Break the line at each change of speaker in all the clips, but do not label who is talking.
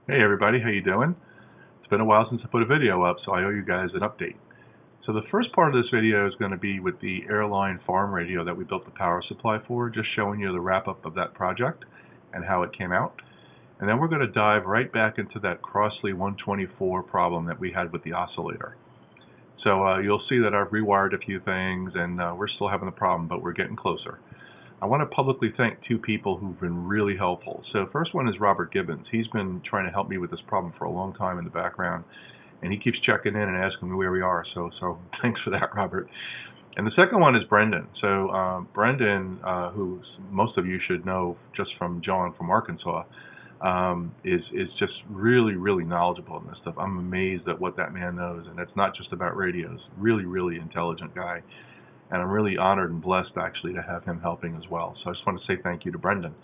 Hey everybody, how you doing? It's been a while since I put a video up, so I owe you guys an update. So the first part of this video is going to be with the Airline farm radio that we built the power supply for, just showing you the wrap-up of that project and how it came out. And then we're going to dive right back into that Crosley 124 problem that we had with the oscillator. So you'll see that I've rewired a few things, and we're still having the problem, but we're getting closer. I want to publicly thank two people who've been really helpful. So first one is Robert Gibbons. He's been trying to help me with this problem for a long time in the background, and he keeps checking in and asking me where we are. So thanks for that, Robert. And the second one is Brendan. So Brendan, who most of you should know just from John from Arkansas, is just really knowledgeable in this stuff. I'm amazed at what that man knows, and it's not just about radios. Really intelligent guy. And I'm really honored and blessed actually to have him helping as well. So I just want to say thank you to Brendan.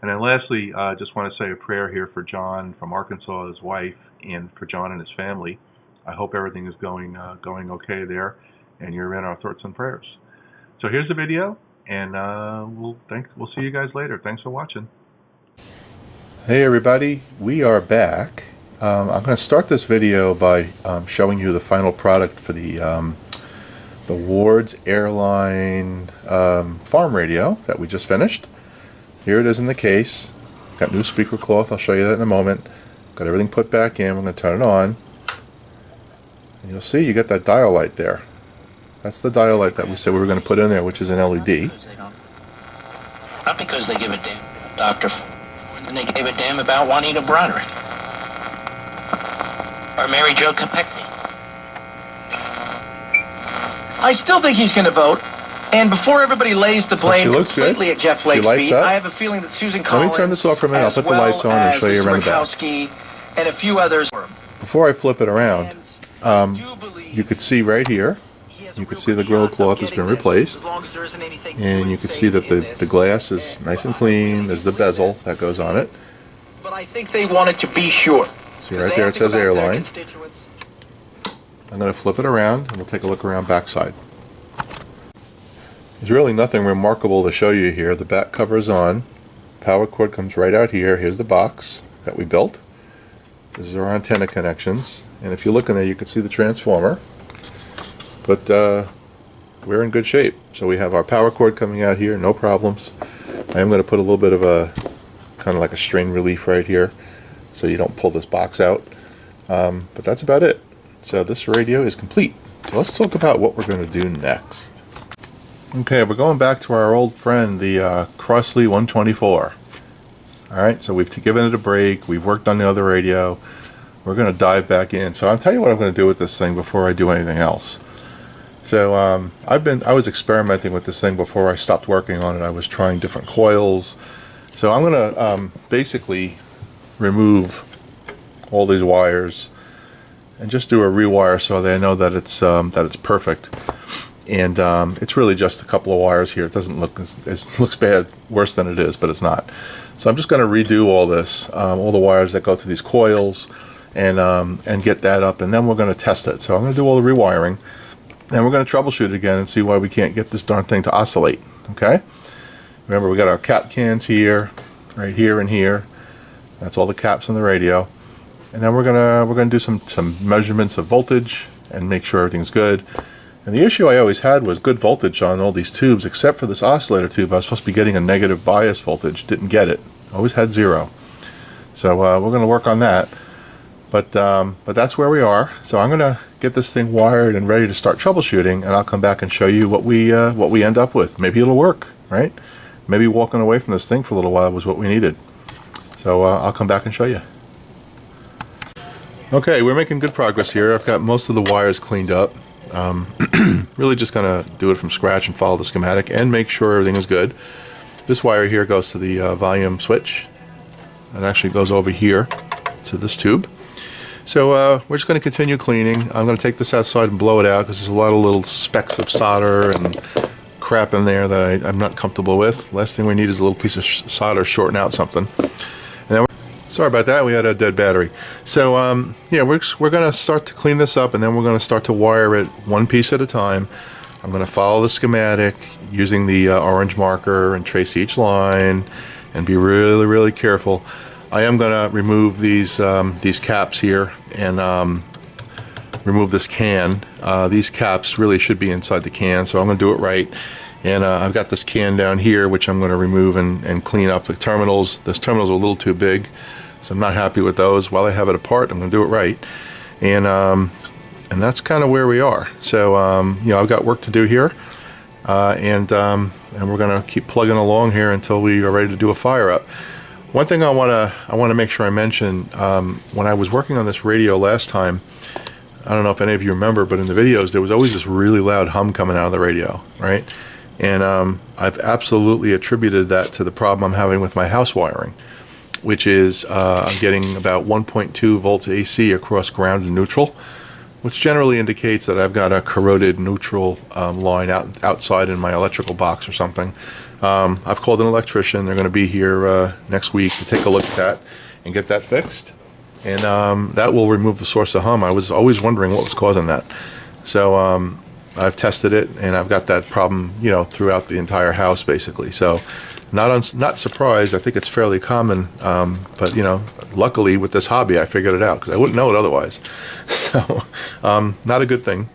And then lastly, I just want to say a prayer here for John from Arkansas, his wife, and for John and his family. I hope everything is going okay there, and you're in our thoughts and prayers. So here's the video, and we'll see you guys later. Thanks for watching.
Hey everybody, we are back. I'm going to start this video by showing you the final product for the Ward's Airline farm radio that we just finished. Here it is in the case. Got new speaker cloth, I'll show you that in a moment. Got everything put back in, we're going to turn it on. And you'll see you get that dial light there. That's the dial light that we said we were going to put in there, which is an LED.
Not because they give a damn about Dr. And they gave a damn about Juanita Broderick. Or Mary Jo Kopechne.
I still think he's going to vote. And before everybody lays the blame completely at Jeff Flake's feet, I have a feeling that Susan Collins,
let me turn this off for a minute. I'll put the lights on and show you around the back.
And a few others.
Before I flip it around, you could see right here, you could see the grill cloth has been replaced. And you can see that the glass is nice and clean. There's the bezel that goes on it.
But I think they wanted to be sure.
See right there it says Airline. I'm going to flip it around and we'll take a look around backside. There's really nothing remarkable to show you here. The back cover is on. Power cord comes right out here. Here's the box that we built. This is our antenna connections. And if you look in there you can see the transformer. But we're in good shape. So we have our power cord coming out here, no problems. I am going to put a little bit of a kind of like a strain relief right here so you don't pull this box out. But that's about it. So this radio is complete. So let's talk about what we're going to do next. Okay, we're going back to our old friend, the Crosley 124. Alright, so we've given it a break. We've worked on the other radio. We're going to dive back in. So I'll tell you what I'm going to do with this thing before I do anything else. So I was experimenting with this thing before I stopped working on it. I was trying different coils. So I'm going to basically remove all these wires and just do a rewire so that I know that it's perfect. And it's really just a couple of wires here. It doesn't look it looks bad, worse than it is, but it's not. So I'm just going to redo all this, all the wires that go to these coils, and get that up, and then we're going to test it. So I'm going to do all the rewiring. And we're going to troubleshoot it again and see why we can't get this darn thing to oscillate. Okay? Remember, we got our cap cans here, right here and here. That's all the caps on the radio. And then we're gonna do some measurements of voltage and make sure everything's good. And the issue I always had was good voltage on all these tubes, except for this oscillator tube. I was supposed to be getting a negative bias voltage. Didn't get it. Always had 0. So we're going to work on that. But that's where we are. So I'm going to get this thing wired and ready to start troubleshooting, and I'll come back and show you what we end up with. Maybe it'll work, right? Maybe walking away from this thing for a little while was what we needed. So I'll come back and show you. Okay, we're making good progress here. I've got most of the wires cleaned up. Really just going to do it from scratch and follow the schematic and make sure everything is good. This wire here goes to the volume switch. It actually goes over here to this tube. So we're just going to continue cleaning. I'm going to take this outside and blow it out because there's a lot of little specks of solder and crap in there that I'm not comfortable with. Last thing we need is a little piece of solder shorting out something. And then sorry about that, we had a dead battery. So yeah, we're going to start to clean this up, and then we're going to start to wire it one piece at a time. I'm going to follow the schematic using the orange marker and trace each line and be really careful. I am going to remove these caps here and remove this can. These caps really should be inside the can, so I'm going to do it right. And I've got this can down here, which I'm going to remove and clean up the terminals. Those terminals are a little too big, so I'm not happy with those. While I have it apart, I'm going to do it right. And that's kind of where we are. So you know, I've got work to do here, and we're going to keep plugging along here until we are ready to do a fire up. One thing I want to make sure I mention, when I was working on this radio last time, I don't know if any of you remember, but in the videos there was always this really loud hum coming out of the radio, right? And I've absolutely attributed that to the problem I'm having with my house wiring, which is I'm getting about 1.2 volts AC across ground and neutral, which generally indicates that I've got a corroded neutral line outside in my electrical box or something. I've called an electrician. They're going to be here next week to take a look at that and get that fixed. And that will remove the source of hum. I was always wondering what was causing that. So I've tested it, and I've got that problem, you know, throughout the entire house basically. So not surprised. I think it's fairly common, but you know, luckily with this hobby I figured it out, because I wouldn't know it otherwise. So not a good thing.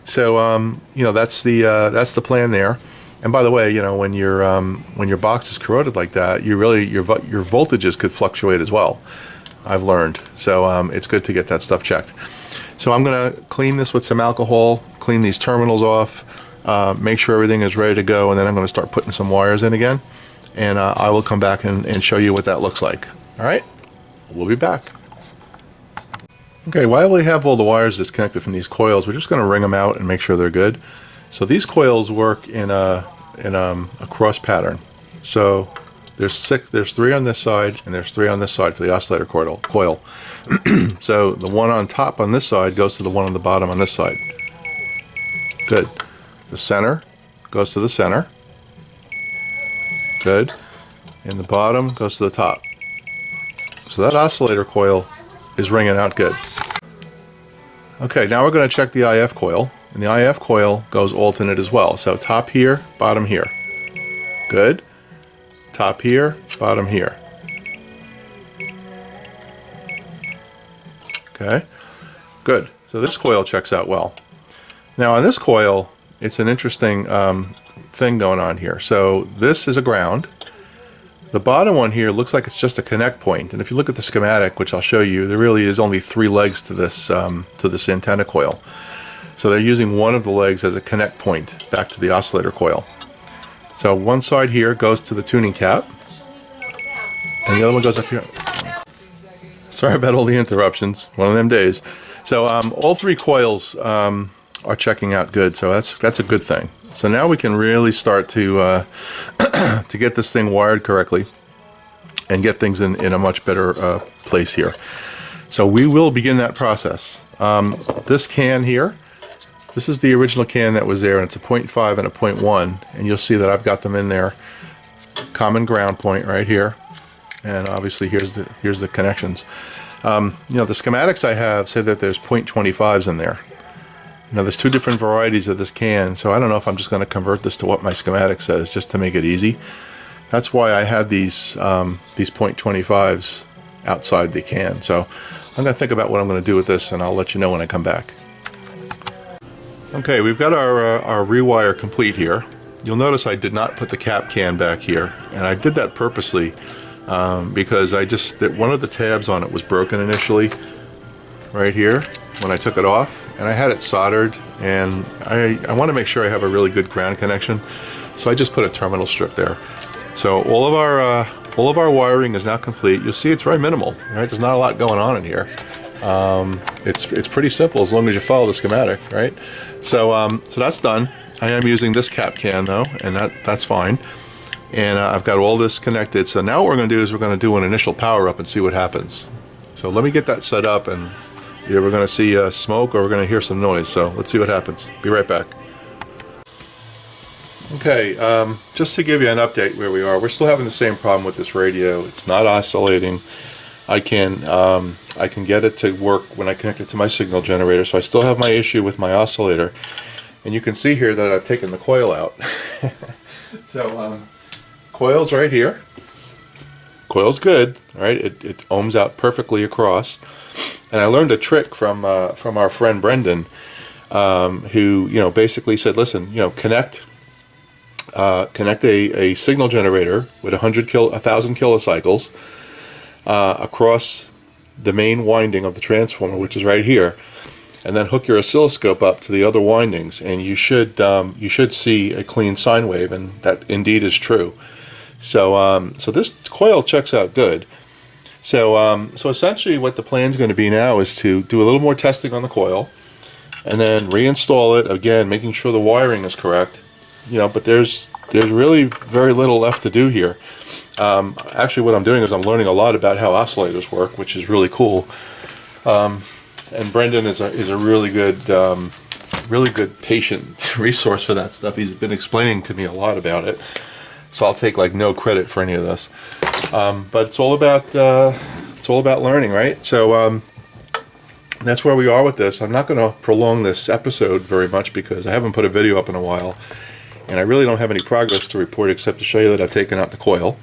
So you know, that's the plan there. And by the way, you know, when your box is corroded like that, your voltages could fluctuate as well, I've learned. So it's good to get that stuff checked. So I'm going to clean this with some alcohol, clean these terminals off, make sure everything is ready to go, and then I'm going to start putting some wires in again. And I will come back and show you what that looks like. All right? We'll be back. Okay, while we have all the wires disconnected from these coils, we're just going to wring them out and make sure they're good. So these coils work in a cross pattern. So there's 3 on this side, and there's 3 on this side for the oscillator coil. So the one on top on this side goes to the one on the bottom on this side. Good. The center goes to the center. Good. And the bottom goes to the top. So that oscillator coil is ringing out good. Okay, now we're going to check the IF coil. And the IF coil goes alternate as well. So top here, bottom here. Good. Top here, bottom here. Okay. Good. So this coil checks out well. Now on this coil, it's an interesting thing going on here. So this is a ground. The bottom one here looks like it's just a connect point. And if you look at the schematic, which I'll show you, there really is only 3 legs to this antenna coil. So they're using one of the legs as a connect point back to the oscillator coil. So one side here goes to the tuning cap, and the other one goes up here. Sorry about all the interruptions, one of them days. So all 3 coils are checking out good, so that's a good thing. So now we can really start to to get this thing wired correctly and get things in a much better place here. So we will begin that process. This can here, this is the original can that was there, and it's a 0.5 and a 0.1, and you'll see that I've got them in there. Common ground point right here, and obviously here's the connections. You know, the schematics I have say that there's 0.25s in there. Now there's 2 different varieties of this can, so I don't know if I'm just going to convert this to what my schematic says just to make it easy. That's why I had these 0.25s outside the can. So I'm going to think about what I'm going to do with this, and I'll let you know when I come back. Okay, we've got our rewire complete here. You'll notice I did not put the cap can back here, and I did that purposely because one of the tabs on it was broken initially, right here, when I took it off, and I had it soldered, and I want to make sure I have a really good ground connection, so I just put a terminal strip there. So all of our wiring is now complete. You'll see it's very minimal, right? There's not a lot going on in here. It's pretty simple as long as you follow the schematic, right? So that's done. I am using this cap can though, and that's fine. And I've got all this connected. So now what we're going to do is we're going to do an initial power up and see what happens. So let me get that set up, and either we're going to see smoke or we're going to hear some noise. So let's see what happens. Be right back. Okay, just to give you an update where we are, we're still having the same problem with this radio. It's not oscillating. I can get it to work when I connect it to my signal generator, so I still have my issue with my oscillator. And you can see here that I've taken the coil out. So, coil's right here. coil's good, all right? It ohms out perfectly across. And I learned a trick from our friend Brendan, who, you know, basically said, listen, you know, connect a signal generator with 1,000 kilocycles across the main winding of the transformer, which is right here, and then hook your oscilloscope up to the other windings, and you should see a clean sine wave, and that indeed is true. So so this coil checks out good. So essentially what the plan is going to be now is to do a little more testing on the coil, and then reinstall it again, making sure the wiring is correct. You know, but there's really very little left to do here. Actually, what I'm doing is I'm learning a lot about how oscillators work, which is really cool. And Brendan is a really good patient resource for that stuff. He's been explaining to me a lot about it, so I'll take like no credit for any of this. But it's all about learning, right? So that's where we are with this. I'm not going to prolong this episode very much because I haven't put a video up in a while, and I really don't have any progress to report except to show you that I've taken out the coil.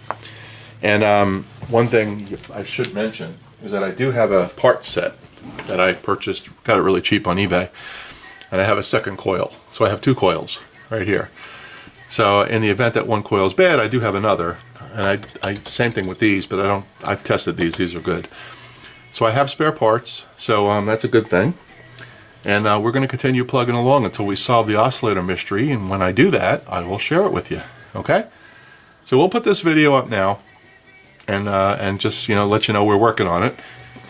And one thing I should mention is that I do have a part set that I purchased, got it really cheap on eBay, and I have a second coil. So I have two coils right here. So in the event that one coil is bad, I do have another. And I same thing with these, but I've tested these are good. So I have spare parts, so that's a good thing. And we're going to continue plugging along until we solve the oscillator mystery, and when I do that, I will share it with you, okay? So we'll put this video up now, and just, you know, let you know we're working on it,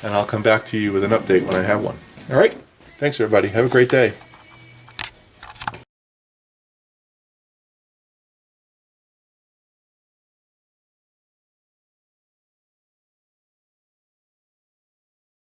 and I'll come back to you with an update when I have one. All right? Thanks, everybody. Have a great day.